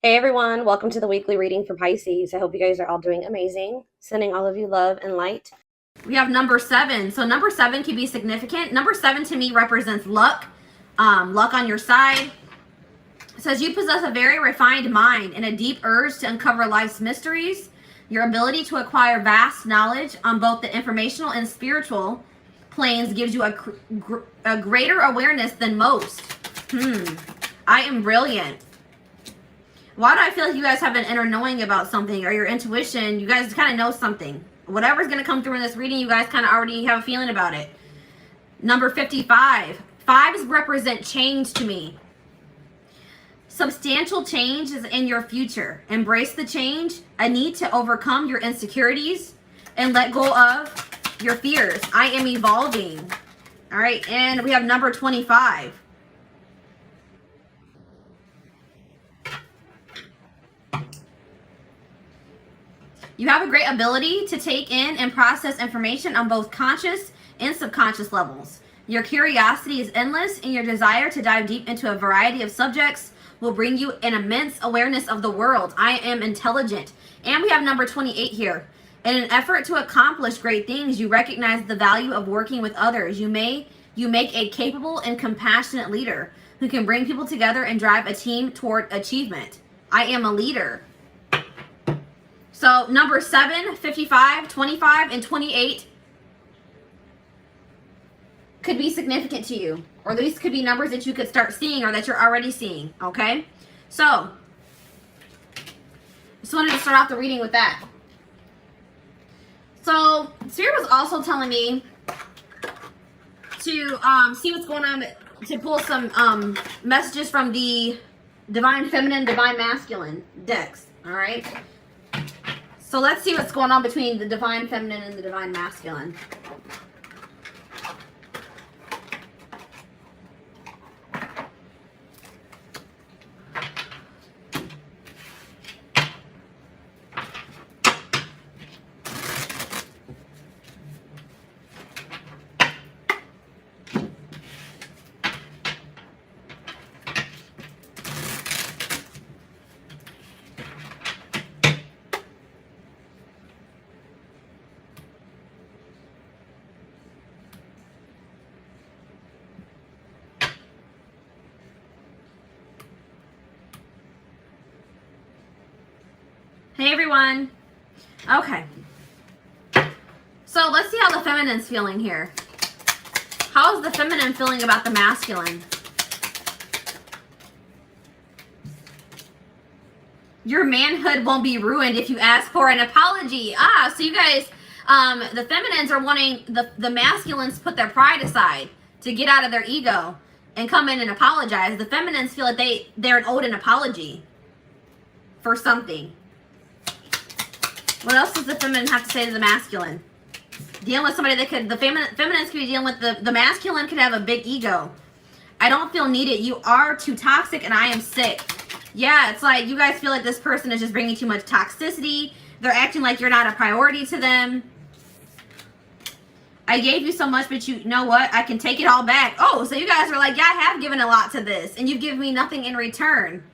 Hey everyone, welcome to the weekly reading for Pisces. I hope you guys are all doing amazing. Sending all of you love and light. We have number 7. So number 7 can be significant. Number 7 to me represents luck, luck on your side. It says you possess a very refined mind and a deep urge to uncover life's mysteries. Your ability to acquire vast knowledge on both the informational and spiritual planes gives you a greater awareness than most. I am brilliant. Why do I feel like you guys have an inner knowing about something, or your intuition? You guys kind of know something. Whatever's going to come through in this reading, you guys kind of already have a feeling about it. Number 55. Fives represent change to me. Substantial change is in your future. Embrace the change. A need to overcome your insecurities and let go of your fears. I am evolving. All right, and we have number 25. You have a great ability to take in and process information on both conscious and subconscious levels. Your curiosity is endless, and your desire to dive deep into a variety of subjects will bring you an immense awareness of the world. I am intelligent. And we have number 28 here. In an effort to accomplish great things, you recognize the value of working with others. You make a capable and compassionate leader who can bring people together and drive a team toward achievement. I am a leader. So number 7, 55, 25, and 28 could be significant to you. Or these could be numbers that you could start seeing or that you're already seeing. Okay? So, just wanted to start off the reading with that. So, Spirit was also telling me to see what's going on, to pull some messages from the Divine Feminine, Divine Masculine decks. Alright? So let's see what's going on between the Divine Feminine and the Divine Masculine. Hey everyone. Okay. So let's see how the feminine's feeling here. How is the feminine feeling about the masculine? Your manhood won't be ruined if you ask for an apology. So you guys, the feminines are wanting the masculines put their pride aside to get out of their ego and come in and apologize. The feminines feel like they're owed an apology for something. What else does the feminine have to say to the masculine? Dealing with somebody that could, the feminines could be dealing with the masculine could have a big ego. I don't feel needed. You are too toxic and I am sick. Yeah, it's like you guys feel like this person is just bringing too much toxicity. They're acting like you're not a priority to them. I gave you so much, but you know what? I can take it all back. Oh, so you guys are like, yeah, I have given a lot to this and you've given me nothing in return.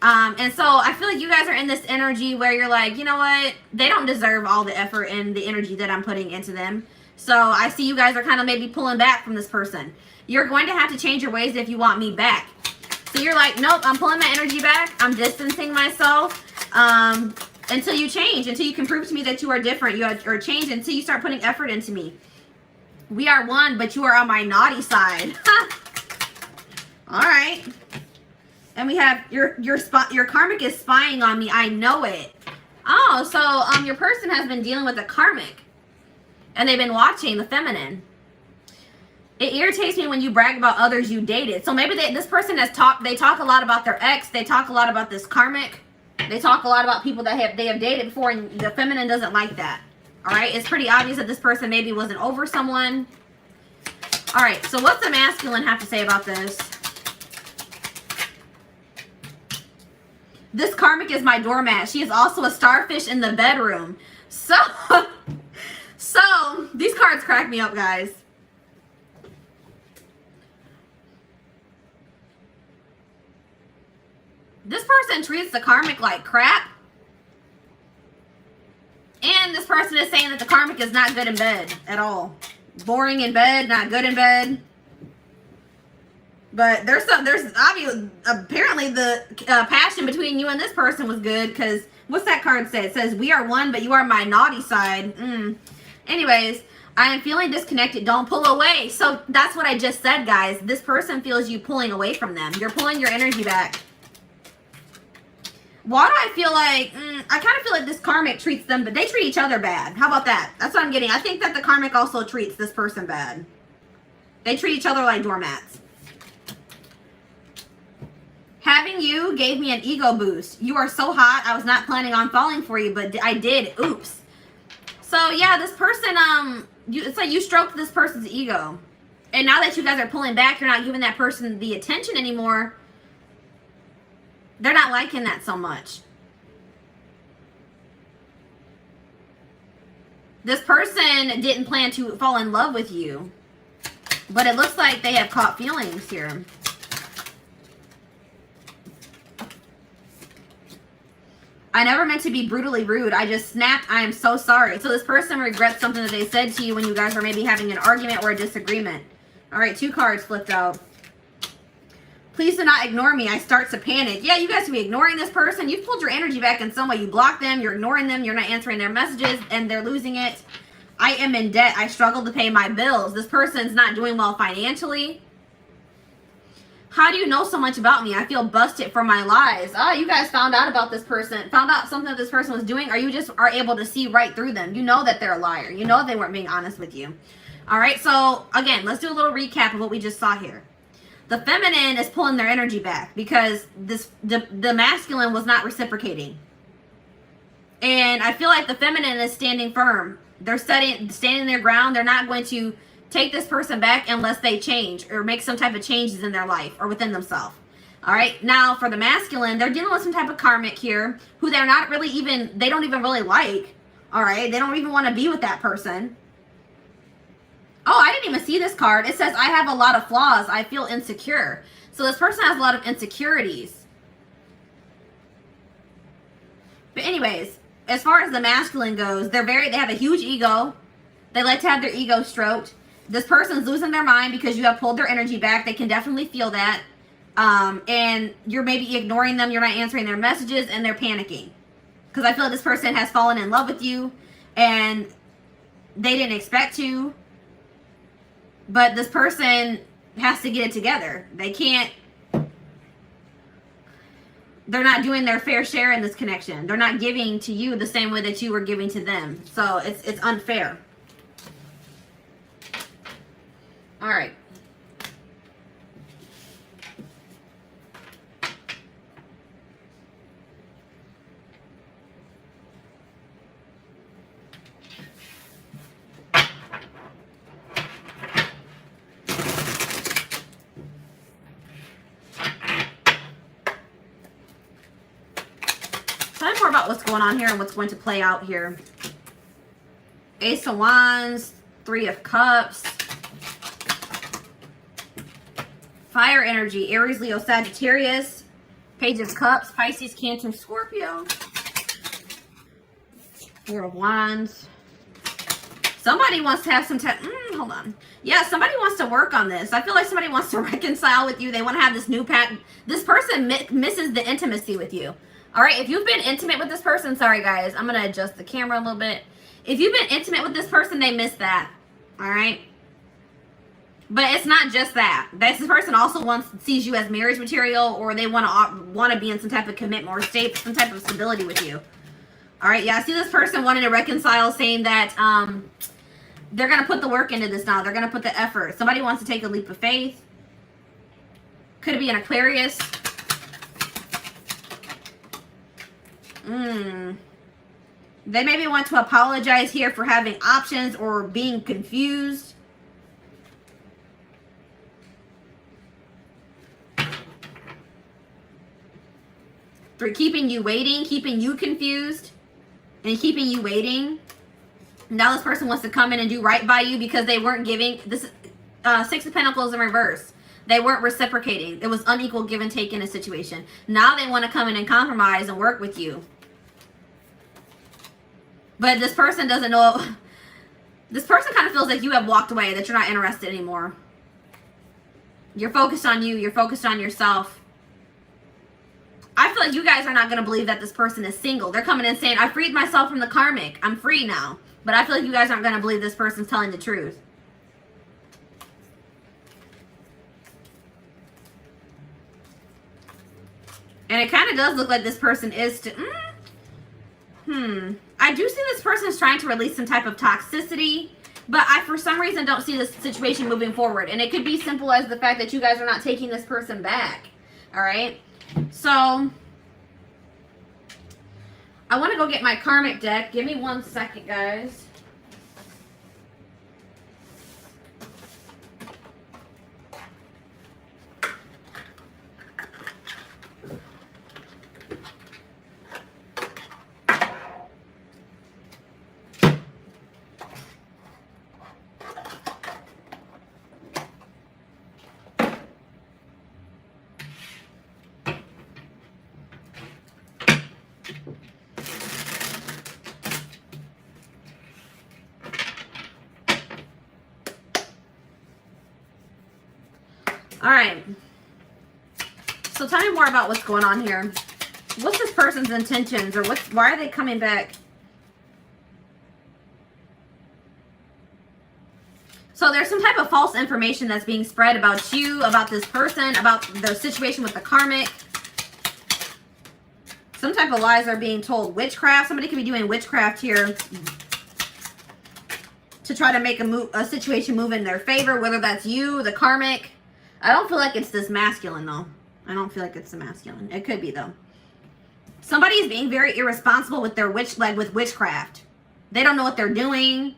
And so I feel like you guys are in this energy where you're like, you know what? They don't deserve all the effort and the energy that I'm putting into them. So I see you guys are kind of maybe pulling back from this person. You're going to have to change your ways if you want me back. So you're like, nope, I'm pulling my energy back. I'm distancing myself until you change, until you can prove to me that you are different. You are changed until you start putting effort into me. We are one, but you are on my naughty side. All right. And we have your karmic is spying on me. I know it. Oh, so your person has been dealing with a karmic. And they've been watching the feminine. It irritates me when you brag about others you dated. So maybe this person has they talk a lot about their ex. They talk a lot about this karmic. They talk a lot about people that they have dated before, and the feminine doesn't like that. All right? It's pretty obvious that this person maybe wasn't over someone. All right, so what's the masculine have to say about this? This karmic is my doormat. She is also a starfish in the bedroom. So these cards crack me up, guys. This person treats the karmic like crap. And this person is saying that the karmic is not good in bed at all. Boring in bed, not good in bed. But there's obviously, apparently the passion between you and this person was good, because what's that card say? It says, we are one, but you are my naughty side. Anyways, I am feeling disconnected. Don't pull away. So that's what I just said, guys. This person feels you pulling away from them. You're pulling your energy back. Why do I feel like, I kind of feel like this karmic treats them, but they treat each other bad. How about that? That's what I'm getting. I think that the karmic also treats this person bad. They treat each other like doormats. Having you gave me an ego boost. You are so hot. I was not planning on falling for you, but I did. Oops. So yeah, this person, it's like you stroked this person's ego. And now that you guys are pulling back, you're not giving that person the attention anymore. They're not liking that so much. This person didn't plan to fall in love with you, but it looks like they have caught feelings here. I never meant to be brutally rude. I just snapped. I am so sorry. So this person regrets something that they said to you when you guys were maybe having an argument or a disagreement. All right, 2 cards flipped out. Please do not ignore me. I start to panic. Yeah, you guys can be ignoring this person. You've pulled your energy back in some way. You blocked them. You're ignoring them. You're not answering their messages, and they're losing it. I am in debt. I struggle to pay my bills. This person's not doing well financially. How do you know so much about me? I feel busted for my lies. You guys found out about this person, found out something that this person was doing, or you just are able to see right through them. You know that they're a liar. You know they weren't being honest with you. All right, so again, let's do a little recap of what we just saw here. The feminine is pulling their energy back because the masculine was not reciprocating. And I feel like the feminine is standing firm. They're standing their ground. They're not going to take this person back unless they change or make some type of changes in their life or within themselves. All right. Now for the masculine, they're dealing with some type of karmic here who they're not really even, they don't even really like. All right. They don't even want to be with that person. Oh, I didn't even see this card. It says, I have a lot of flaws. I feel insecure. So this person has a lot of insecurities. But anyways, as far as the masculine goes, they have a huge ego. They like to have their ego stroked. This person's losing their mind because you have pulled their energy back. They can definitely feel that. And you're maybe ignoring them. You're not answering their messages, and they're panicking. Because I feel like this person has fallen in love with you and they didn't expect to. But this person has to get it together. They can't. They're not doing their fair share in this connection. They're not giving to you the same way that you were giving to them. So it's unfair. All right. Tell me more about what's going on here and what's going to play out here. Ace of Wands, 3 of Cups. Fire energy, Aries, Leo, Sagittarius. Page of Cups, Pisces, Cancer, Scorpio. 4 of Wands. Somebody wants to have some time. Hold on. Yeah, somebody wants to work on this. I feel like somebody wants to reconcile with you. They want to have this new pattern. This person misses the intimacy with you. All right, if you've been intimate with this person, sorry guys, I'm going to adjust the camera a little bit. If you've been intimate with this person, they miss that. All right. But it's not just that. This person also sees you as marriage material, or they want to be in some type of commitment or some type of stability with you. All right, yeah, I see this person wanting to reconcile, saying that they're going to put the work into this now. They're going to put the effort. Somebody wants to take a leap of faith. Could it be an Aquarius? They maybe want to apologize here for having options or being confused. For keeping you waiting, keeping you confused, and keeping you waiting. Now this person wants to come in and do right by you because they weren't giving. This 6 of Pentacles in reverse. They weren't reciprocating. It was unequal give and take in a situation. Now they want to come in and compromise and work with you. But this person doesn't know. This person kind of feels like you have walked away, that you're not interested anymore. You're focused on you. You're focused on yourself. I feel like you guys are not going to believe that this person is single. They're coming in saying, I freed myself from the karmic. I'm free now. But I feel like you guys aren't going to believe this person's telling the truth. And it kind of does look like this person is I do see this person is trying to release some type of toxicity, but I, for some reason, don't see this situation moving forward. And it could be simple as the fact that you guys are not taking this person back. All right? So, I want to go get my karmic deck. Give me 1 second, guys. All right. So tell me more about what's going on here. What's this person's intentions, or why are they coming back? So there's some type of false information that's being spread about you, about this person, about their situation with the karmic. Some type of lies are being told. Witchcraft. Somebody could be doing witchcraft here to try to make a situation move in their favor, whether that's you, the karmic. I don't feel like it's this masculine, though. I don't feel like it's the masculine. It could be, though. Somebody is being very irresponsible with their with witchcraft. They don't know what they're doing.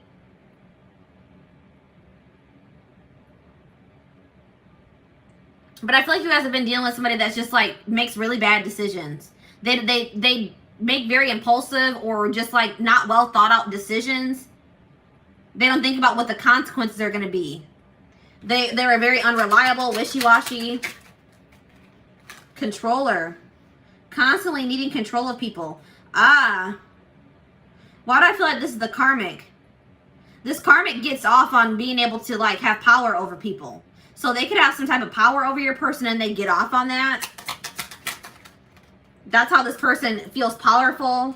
But I feel like you guys have been dealing with somebody that's just like makes really bad decisions. They make very impulsive or just like not well thought out decisions. They don't think about what the consequences are going to be. They're a very unreliable, wishy-washy controller. Constantly needing control of people. Why do I feel like this is the karmic? This karmic gets off on being able to like have power over people. So they could have some type of power over your person and they get off on that. That's how this person feels powerful.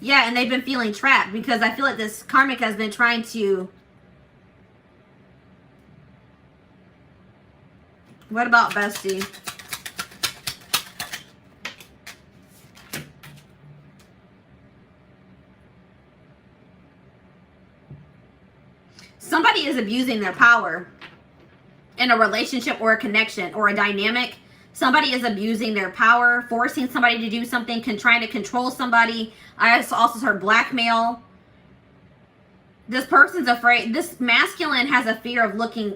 Yeah, and they've been feeling trapped because I feel like this karmic has been trying to... What about bestie? Somebody is abusing their power in a relationship or a connection or a dynamic. Somebody is abusing their power, forcing somebody to do something, trying to control somebody. I also heard blackmail. This person's afraid. This masculine has a fear of looking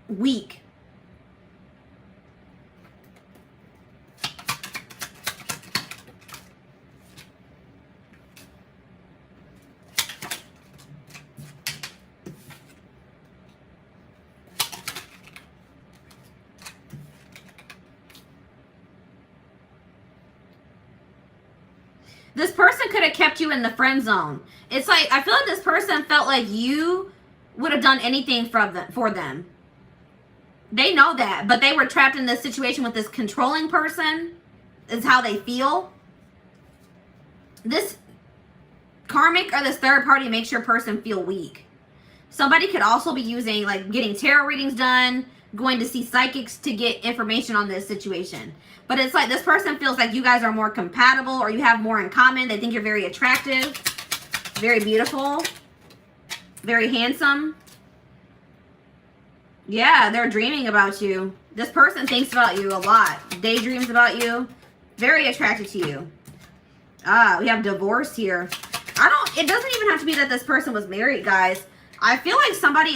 weak. This person could have kept you in the friend zone. It's like, I feel like this person felt like you would have done anything for them. They know that, but they were trapped in this situation with this controlling person, is how they feel. This karmic or this third party makes your person feel weak. Somebody could also be using, like, getting tarot readings done, going to see psychics to get information on this situation. But it's like this person feels like you guys are more compatible or you have more in common. They think you're very attractive, very beautiful, very handsome. Yeah, they're dreaming about you. This person thinks about you a lot. Daydreams about you. Very attracted to you. We have divorce here. It doesn't even have to be that this person was married, guys. I feel like somebody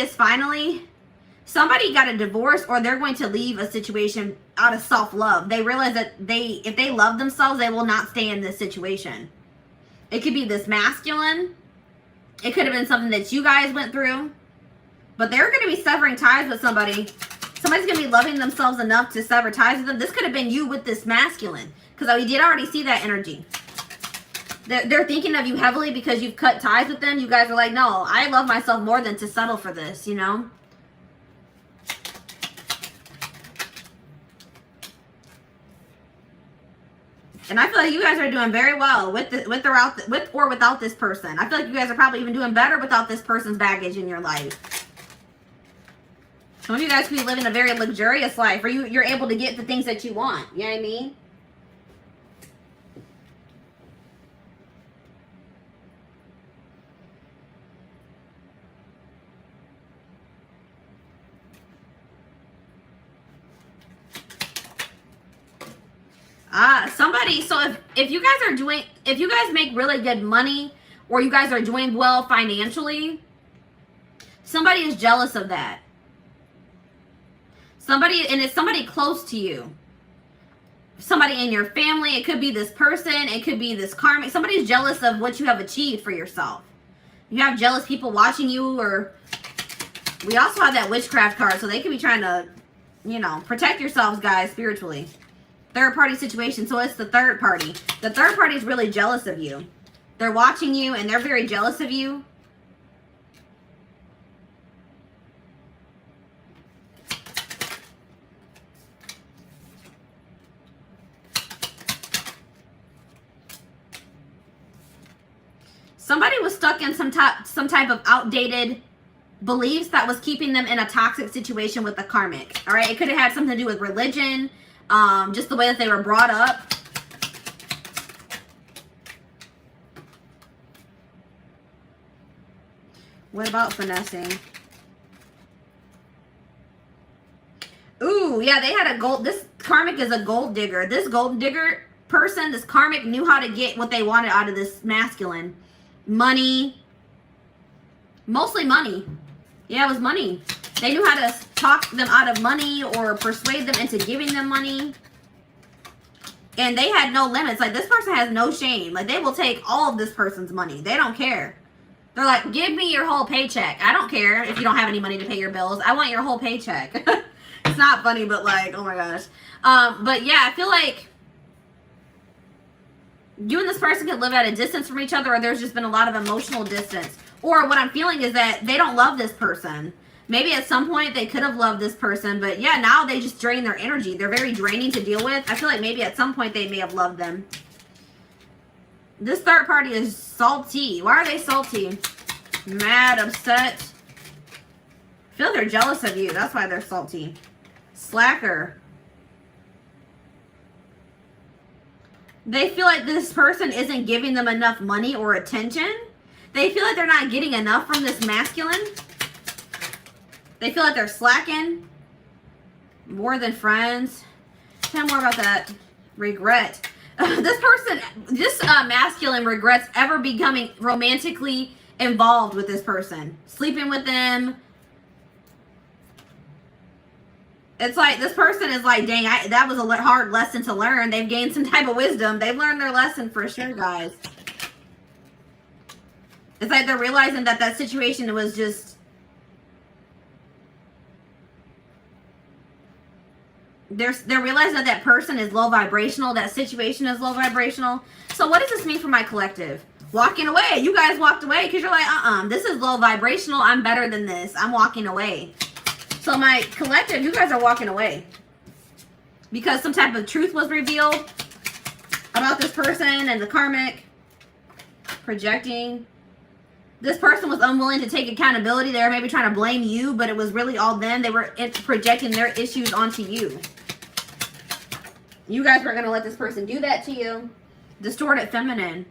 got a divorce or they're going to leave a situation out of self-love. They realize that if they love themselves, they will not stay in this situation. It could be this masculine. It could have been something that you guys went through. But they're going to be severing ties with somebody. Somebody's going to be loving themselves enough to sever ties with them. This could have been you with this masculine. Because we did already see that energy. They're thinking of you heavily because you've cut ties with them. You guys are like, no, I love myself more than to settle for this, you know? And I feel like you guys are doing very well with or without this person. I feel like you guys are probably even doing better without this person's baggage in your life. Some of you guys could be living a very luxurious life, or you're able to get the things that you want. You know what I mean? Somebody, so if you guys make really good money, or you guys are doing well financially, somebody is jealous of that. Somebody, and it's somebody close to you. Somebody in your family, it could be this person, it could be this karmic. Somebody's jealous of what you have achieved for yourself. You have jealous people watching you, or we also have that witchcraft card, so they could be trying to, you know, protect yourselves, guys, spiritually. Third party situation, so it's the third party. The third party is really jealous of you. They're watching you and they're very jealous of you. Somebody was stuck in some type of outdated beliefs that was keeping them in a toxic situation with the karmic. All right, it could have had something to do with religion. Just the way that they were brought up. What about finessing? Ooh, yeah, they had a gold. This karmic is a gold digger. This gold digger person, this karmic, knew how to get what they wanted out of this masculine. Money. Mostly money. Yeah, it was money. They knew how to talk them out of money or persuade them into giving them money. And they had no limits. Like, this person has no shame. Like, they will take all of this person's money. They don't care. They're like, give me your whole paycheck. I don't care if you don't have any money to pay your bills. I want your whole paycheck. It's not funny, but like, oh my gosh. But yeah, I feel like you and this person could live at a distance from each other, or there's just been a lot of emotional distance. Or what I'm feeling is that they don't love this person. Maybe at some point they could have loved this person, but yeah, now they just drain their energy. They're very draining to deal with. I feel like maybe at some point they may have loved them. This third party is salty. Why are they salty? Mad, upset. I feel like they're jealous of you. That's why they're salty. Slacker. They feel like this person isn't giving them enough money or attention. They feel like they're not getting enough from this masculine. They feel like they're slacking. More than friends. Tell me more about that. Regret. This masculine regrets ever becoming romantically involved with this person. Sleeping with them. It's like this person is like, dang, that was a hard lesson to learn. They've gained some type of wisdom. They've learned their lesson for sure, guys. It's like they're realizing that that situation was just... They're realizing that that person is low vibrational. That situation is low vibrational. So what does this mean for my collective? Walking away. You guys walked away because you're like, this is low vibrational. I'm better than this. I'm walking away. So my collective, you guys are walking away. Because some type of truth was revealed about this person and the karmic. Projecting. This person was unwilling to take accountability. They were maybe trying to blame you, but it was really all them. They were projecting their issues onto you. You guys weren't going to let this person do that to you. Distorted feminine.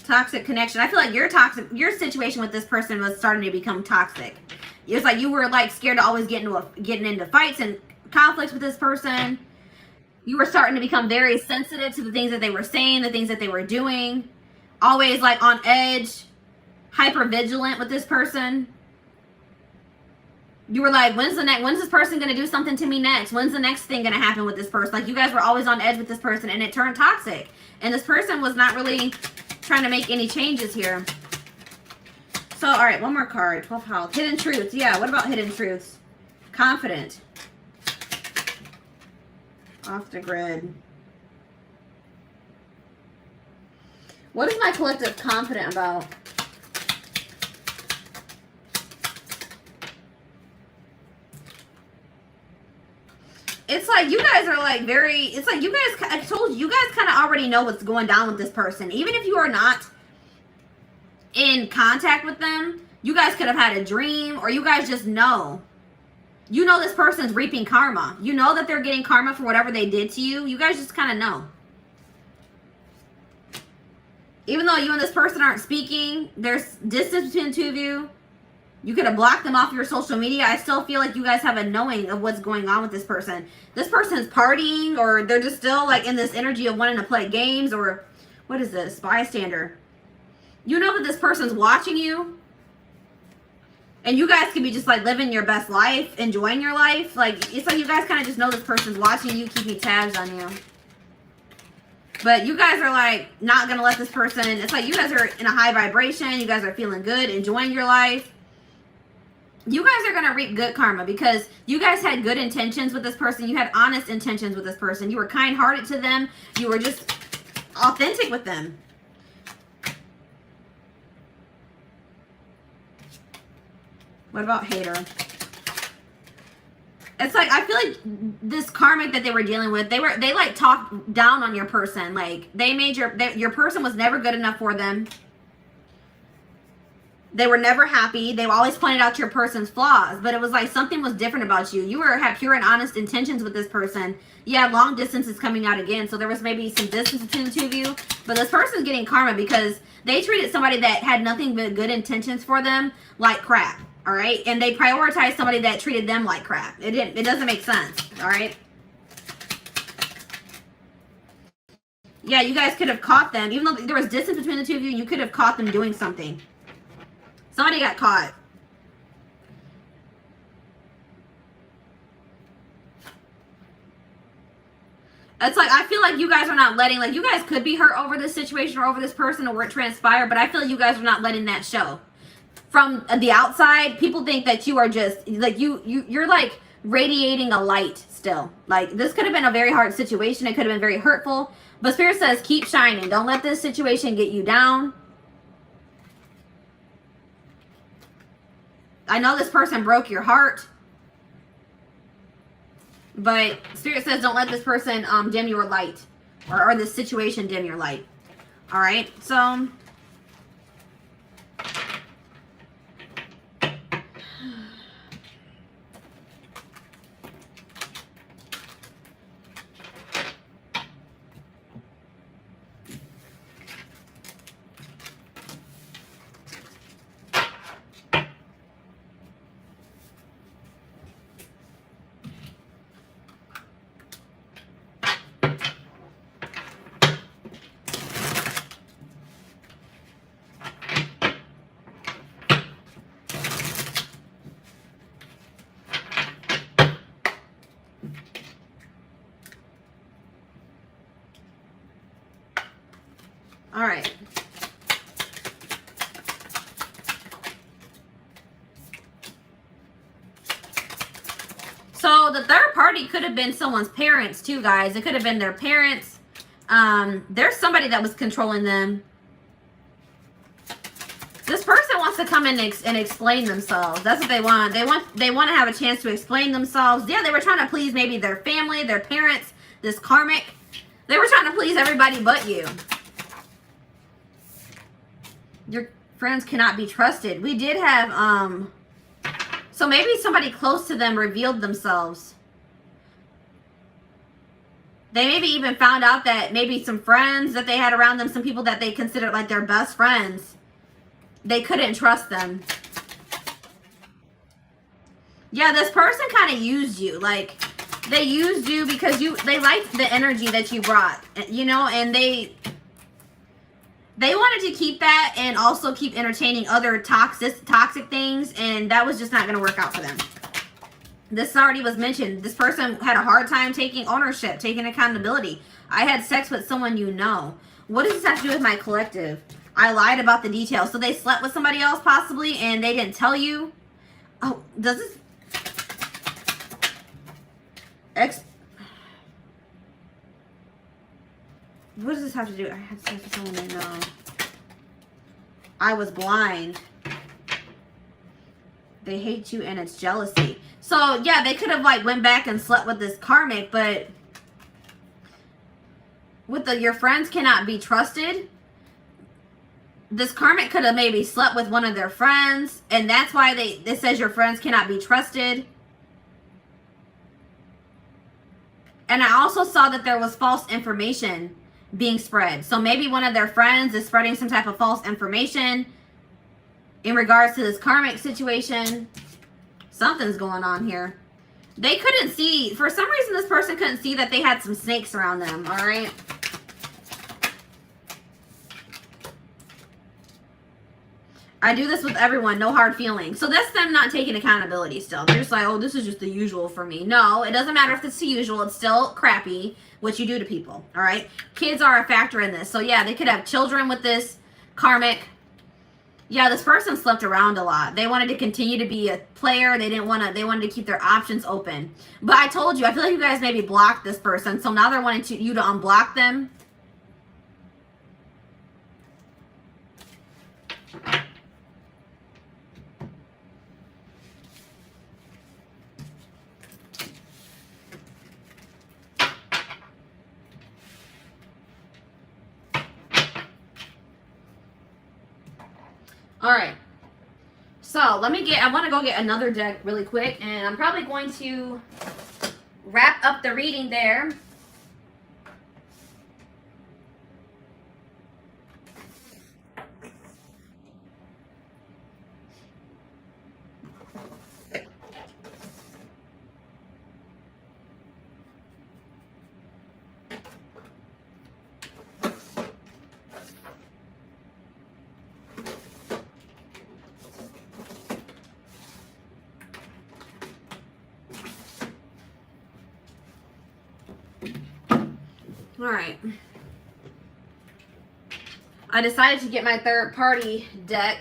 Toxic connection. I feel like your situation with this person was starting to become toxic. It was like you were like scared to always getting into fights and conflicts with this person. You were starting to become very sensitive to the things that they were saying, the things that they were doing. Always like on edge, hyper vigilant with this person. You were like, when's this person going to do something to me next? When's the next thing going to happen with this person? Like, you guys were always on edge with this person, and it turned toxic. And this person was not really trying to make any changes here. So, all right, one more card. 12th house. Hidden truths. Yeah, what about hidden truths? Confident. Off the grid. What is my collective confident about? It's like you guys are like very, it's like you guys, I told you, you guys kind of already know what's going down with this person. Even if you are not in contact with them, you guys could have had a dream, or you guys just know. You know this person's reaping karma. You know that they're getting karma for whatever they did to you. You guys just kind of know. Even though you and this person aren't speaking, there's distance between the two of you. You could have blocked them off your social media. I still feel like you guys have a knowing of what's going on with this person. This person's partying, or they're just still like in this energy of wanting to play games, or what is this? Bystander. You know that this person's watching you. And you guys could be just like living your best life, enjoying your life. Like, it's like you guys kind of just know this person's watching you, keeping tabs on you. But you guys are like not going to let this person, it's like you guys are in a high vibration. You guys are feeling good, enjoying your life. You guys are going to reap good karma because you guys had good intentions with this person. You had honest intentions with this person. You were kind-hearted to them. You were just authentic with them. What about hater? It's like, I feel like this karmic that they were dealing with, they like talked down on your person. Like, they made your person was never good enough for them. They were never happy. They always pointed out your person's flaws, but it was like something was different about you. You had pure and honest intentions with this person. Yeah, long distance is coming out again, so there was maybe some distance between the two of you. But this person's getting karma because they treated somebody that had nothing but good intentions for them like crap. All right, and they prioritized somebody that treated them like crap. It doesn't make sense. All right. Yeah, you guys could have caught them, even though there was distance between the two of you. You could have caught them doing something. Somebody got caught. It's like, I feel like you guys are not letting, like, you guys could be hurt over this situation or over this person or what transpired, but I feel like you guys are not letting that show. From the outside, people think that you are just, like, you're like radiating a light still. Like, this could have been a very hard situation. It could have been very hurtful. But Spirit says, keep shining. Don't let this situation get you down. I know this person broke your heart. But Spirit says, don't let this person dim your light. Or this situation dim your light. All right, so... All right. So the third party could have been someone's parents too, guys. It could have been their parents. There's somebody that was controlling them. This person wants to come in and explain themselves. That's what they want. They want to have a chance to explain themselves. Yeah, they were trying to please maybe their family, their parents, this karmic. They were trying to please everybody but you. Your friends cannot be trusted. We did have, so maybe somebody close to them revealed themselves. They maybe even found out that maybe some friends that they had around them, some people that they considered like their best friends, they couldn't trust them. Yeah, this person kind of used you. Like, they used you because they liked the energy that you brought, you know, and they wanted to keep that and also keep entertaining other toxic things, and that was just not going to work out for them. This already was mentioned. This person had a hard time taking ownership, taking accountability. I had sex with someone you know. What does this have to do with my collective? I lied about the details. So they slept with somebody else possibly and they didn't tell you? Oh, does this... What does this have to do? I had to say to someone they know. I was blind. They hate you and it's jealousy. So, yeah, they could have, like, went back and slept with this karmic, but... with the your friends cannot be trusted. This karmic could have maybe slept with one of their friends, and that's why it says your friends cannot be trusted. And I also saw that there was false information being spread. So maybe one of their friends is spreading some type of false information in regards to this karmic situation. Something's going on here. They couldn't see, for some reason this person couldn't see that they had some snakes around them, all right? I do this with everyone, no hard feelings. So that's them not taking accountability still. They're just like, oh, this is just the usual for me. No, it doesn't matter if it's the usual. It's still crappy what you do to people, all right? Kids are a factor in this. So yeah, they could have children with this karmic. Yeah, this person slept around a lot. They wanted to continue to be a player. They wanted to keep their options open. But I told you, I feel like you guys maybe blocked this person. So now they're wanting you to unblock them. All right, so I want to go get another deck really quick, and I'm probably going to wrap up the reading there. All right. I decided to get my third party deck.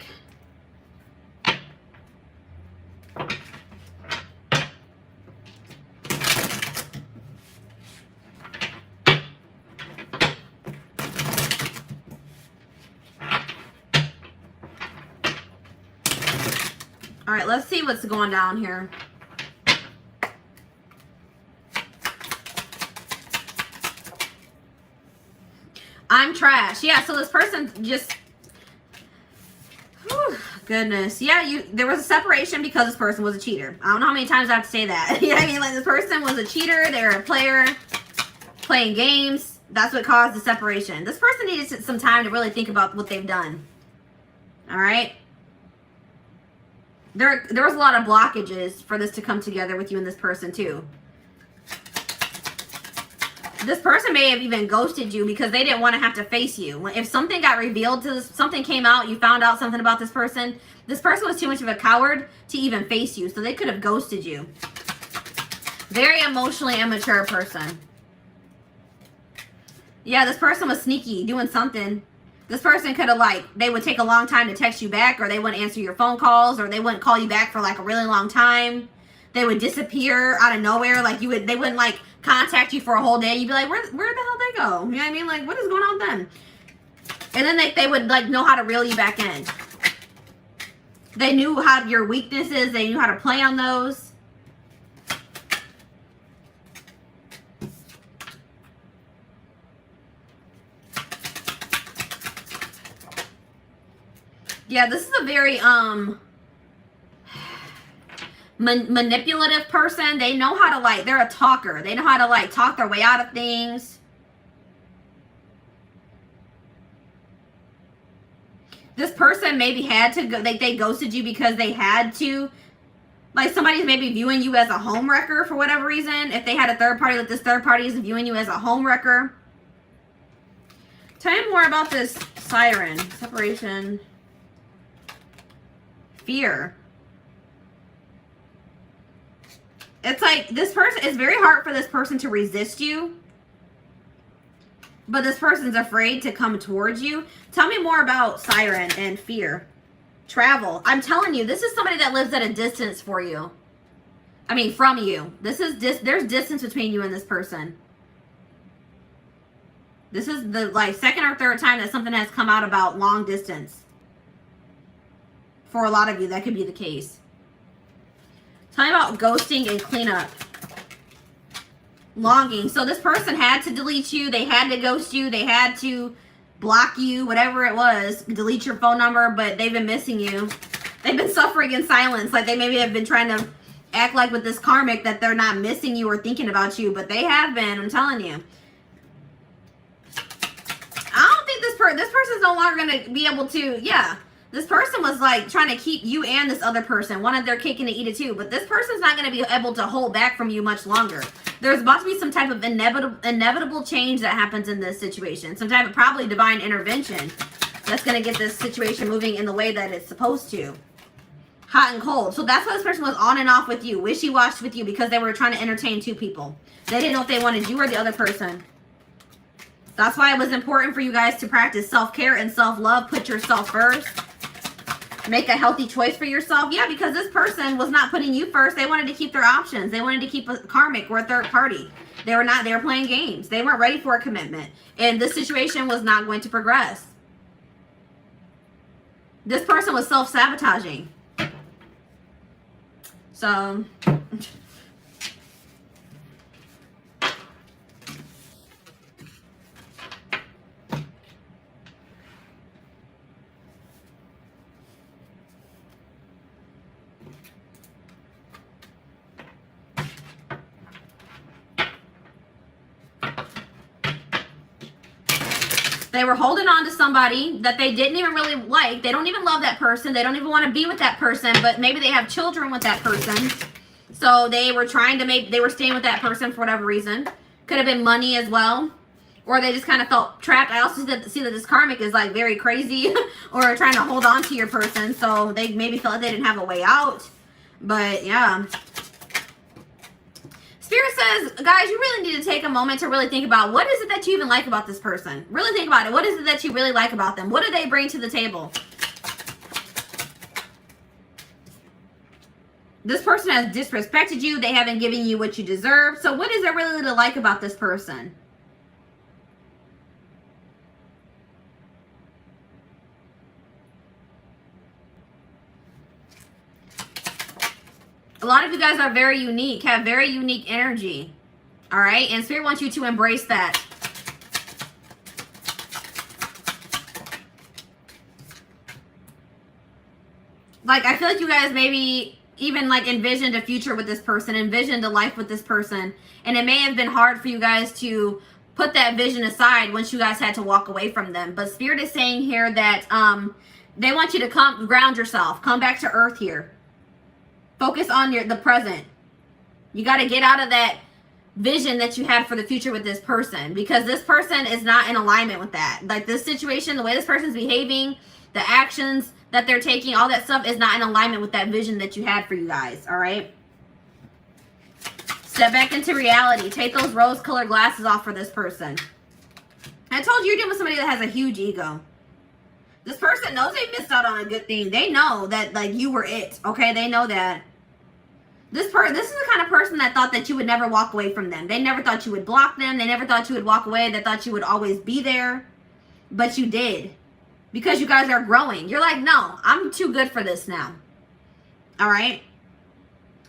All right, let's see what's going down here. I'm trash. Yeah, so this person just... Whew, goodness. Yeah, there was a separation because this person was a cheater. I don't know how many times I have to say that. You know what I mean? Like, this person was a cheater. They were a player playing games. That's what caused the separation. This person needed some time to really think about what they've done. All right? There was a lot of blockages for this to come together with you and this person, too. This person may have even ghosted you because they didn't want to have to face you. If something got revealed to this, something came out, you found out something about this person was too much of a coward to even face you. So they could have ghosted you. Very emotionally immature person. Yeah, this person was sneaky, doing something. This person could have, they would take a long time to text you back, or they wouldn't answer your phone calls, or they wouldn't call you back for, a really long time. They would disappear out of nowhere. They wouldn't, contact you for a whole day. You'd be like, where the hell did they go? You know what I mean? What is going on with them? And then they would, know how to reel you back in. They knew how your weaknesses. They knew how to play on those. Yeah, this is a very, manipulative person. They know how to, they're a talker. They know how to, talk their way out of things. This person maybe had to go, they ghosted you because they had to. Somebody's maybe viewing you as a home wrecker for whatever reason. If they had a third party, this third party is viewing you as a home wrecker. Tell me more about this siren. Separation. Fear. It's this person, it's very hard for this person to resist you. But this person's afraid to come towards you. Tell me more about Siren and fear. Travel. I'm telling you, this is somebody that lives at a distance for you. I mean, from you. There's distance between you and this person. This is the like second or third time that something has come out about long distance. For a lot of you, that could be the case. Tell me about ghosting and cleanup. Longing. So this person had to delete you. They had to ghost you. They had to block you, whatever it was. Delete your phone number, but they've been missing you. They've been suffering in silence. Like they maybe have been trying to act like with this karmic that they're not missing you or thinking about you, but they have been. I'm telling you. I don't think this person's no longer going to be able to, yeah. This person was like trying to keep you and this other person, wanted their cake and to eat it too. But this person's not going to be able to hold back from you much longer. There's about to be some type of inevitable change that happens in this situation. Some type of probably divine intervention that's going to get this situation moving in the way that it's supposed to. Hot and cold. So that's why this person was on and off with you, wishy-washy with you, because they were trying to entertain two people. They didn't know if they wanted you or the other person. That's why it was important for you guys to practice self-care and self-love. Put yourself first. Make a healthy choice for yourself. Yeah, because this person was not putting you first. They wanted to keep their options. They wanted to keep a karmic or a third party. They were playing games. They weren't ready for a commitment. And this situation was not going to progress. This person was self-sabotaging. So... they were holding on to somebody that they didn't even really like. They don't even love that person. They don't even want to be with that person, but maybe they have children with that person. So they were trying to they were staying with that person for whatever reason. Could have been money as well. Or they just kind of felt trapped. I also see that this karmic is like very crazy or trying to hold on to your person. So they maybe felt like they didn't have a way out. But yeah. Spirit says, guys, you really need to take a moment to really think about what is it that you even like about this person. Really think about it. What is it that you really like about them? What do they bring to the table? This person has disrespected you. They haven't given you what you deserve. So what is there really to like about this person? A lot of you guys are very unique, have very unique energy. All right? And Spirit wants you to embrace that. Like, I feel like you guys maybe even like envisioned a future with this person, envisioned a life with this person. And it may have been hard for you guys to put that vision aside once you guys had to walk away from them. But Spirit is saying here that they want you to come ground yourself. Come back to earth here. Focus on the present. You got to get out of that vision that you had for the future with this person, because this person is not in alignment with that. Like this situation, the way this person's behaving, the actions that they're taking, all that stuff is not in alignment with that vision that you had for you guys. All right. Step back into reality. Take those rose-colored glasses off for this person. I told you you're dealing with somebody that has a huge ego. This person knows they missed out on a good thing. They know that like you were it. Okay, they know that. This is the kind of person that thought that you would never walk away from them. They never thought you would block them. They never thought you would walk away. They thought you would always be there. But you did. Because you guys are growing. You're like, no, I'm too good for this now. All right?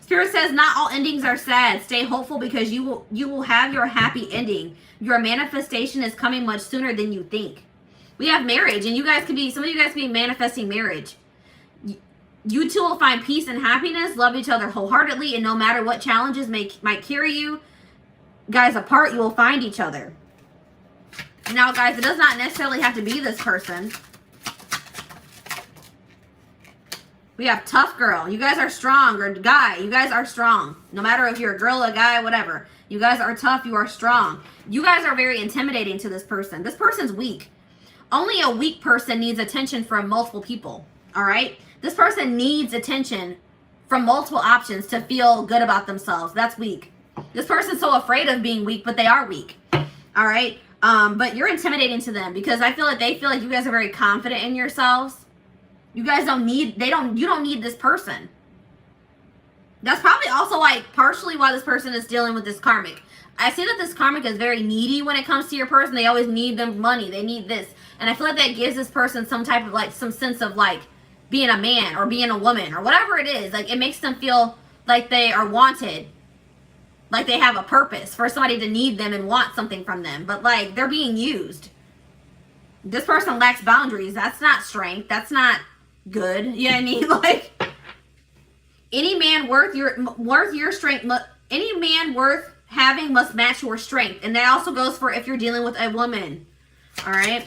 Spirit says not all endings are sad. Stay hopeful because you will have your happy ending. Your manifestation is coming much sooner than you think. We have marriage, and you guys could be, some of you guys could be manifesting marriage. You two will find peace and happiness, love each other wholeheartedly, and no matter what challenges might carry you guys apart, you will find each other. Now, guys, it does not necessarily have to be this person. We have tough girl. You guys are strong. Or guy, you guys are strong. No matter if you're a girl, a guy, whatever. You guys are tough. You are strong. You guys are very intimidating to this person. This person's weak. Only a weak person needs attention from multiple people. All right? This person needs attention from multiple options to feel good about themselves. That's weak. This person's so afraid of being weak, but they are weak. All right. But you're intimidating to them because I feel like they feel like you guys are very confident in yourselves. You guys don't need, you don't need this person. That's probably also like partially why this person is dealing with this karmic. I see that this karmic is very needy when it comes to your person. They always need them money. They need this. And I feel like that gives this person some type of like, some sense of like being a man or being a woman or whatever it is. Like it makes them feel like they are wanted. Like they have a purpose for somebody to need them and want something from them. But like they're being used. This person lacks boundaries. That's not strength. That's not good. You know what I mean? Like any man worth your strength, any man worth having must match your strength. And that also goes for if you're dealing with a woman. All right.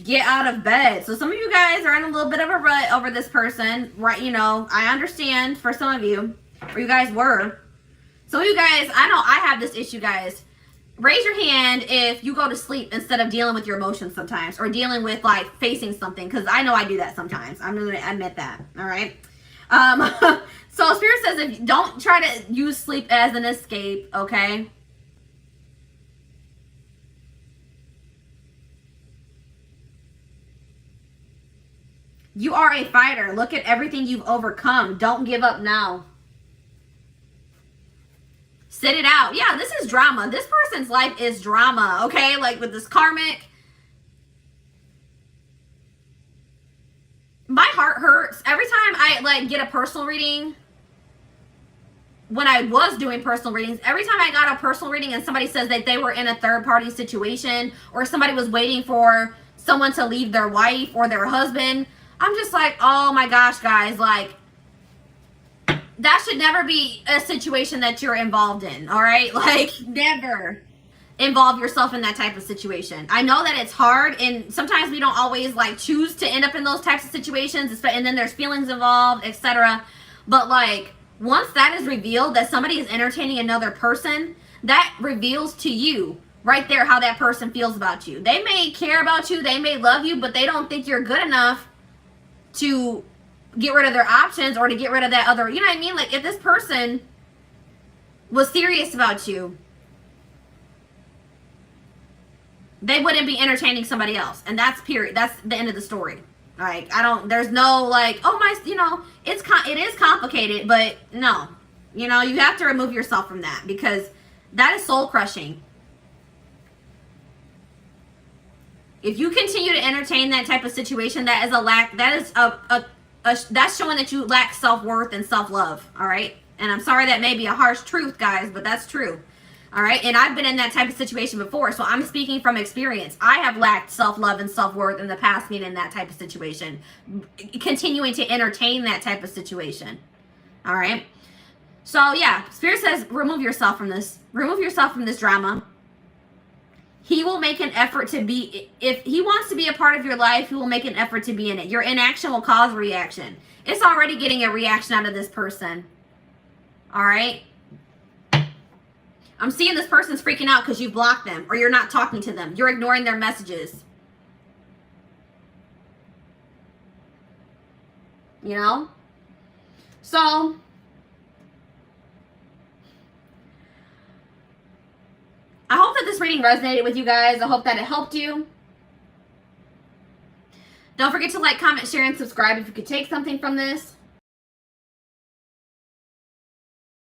Get out of bed. So some of you guys are in a little bit of a rut over this person, right? You know, I understand for some of you, or you guys were. Some of you guys, I know I have this issue, guys. Raise your hand if you go to sleep instead of dealing with your emotions sometimes, or dealing with like facing something, because I know I do that sometimes. I'm going to admit that. All right. So Spirit says, if don't try to use sleep as an escape, okay? You are a fighter. Look at everything you've overcome. Don't give up now. Sit it out. Yeah, this is drama. This person's life is drama, okay? Like with this karmic. My heart hurts. Every time I like get a personal reading, when I was doing personal readings, every time I got a personal reading and somebody says that they were in a third party situation or somebody was waiting for someone to leave their wife or their husband, I'm just like, oh my gosh, guys, like, that should never be a situation that you're involved in, all right? Like, never involve yourself in that type of situation. I know that it's hard, and sometimes we don't always, like, choose to end up in those types of situations, and then there's feelings involved, etc. But, like, once that is revealed, that somebody is entertaining another person, that reveals to you right there how that person feels about you. They may care about you, they may love you, but they don't think you're good enough to get rid of their options or to get rid of that other, you know what I mean? Like if this person was serious about you, they wouldn't be entertaining somebody else. And that's period. That's the end of the story. Like there's no like, oh my, you know, it is complicated, but no, you know, you have to remove yourself from that because that is soul crushing. If you continue to entertain that type of situation, that is a lack, that is that's showing that you lack self-worth and self-love, all right? And I'm sorry that may be a harsh truth, guys, but that's true, all right? And I've been in that type of situation before, so I'm speaking from experience. I have lacked self-love and self-worth in the past being in that type of situation, continuing to entertain that type of situation, all right? So, yeah, Spirit says remove yourself from this. Remove yourself from this drama. He will make an effort to be, if he wants to be a part of your life, he will make an effort to be in it. Your inaction will cause a reaction. It's already getting a reaction out of this person. All right? I'm seeing this person's freaking out because you blocked them or you're not talking to them. You're ignoring their messages. You know? So I hope that this reading resonated with you guys. I hope that it helped you. Don't forget to like, comment, share, and subscribe if you could take something from this.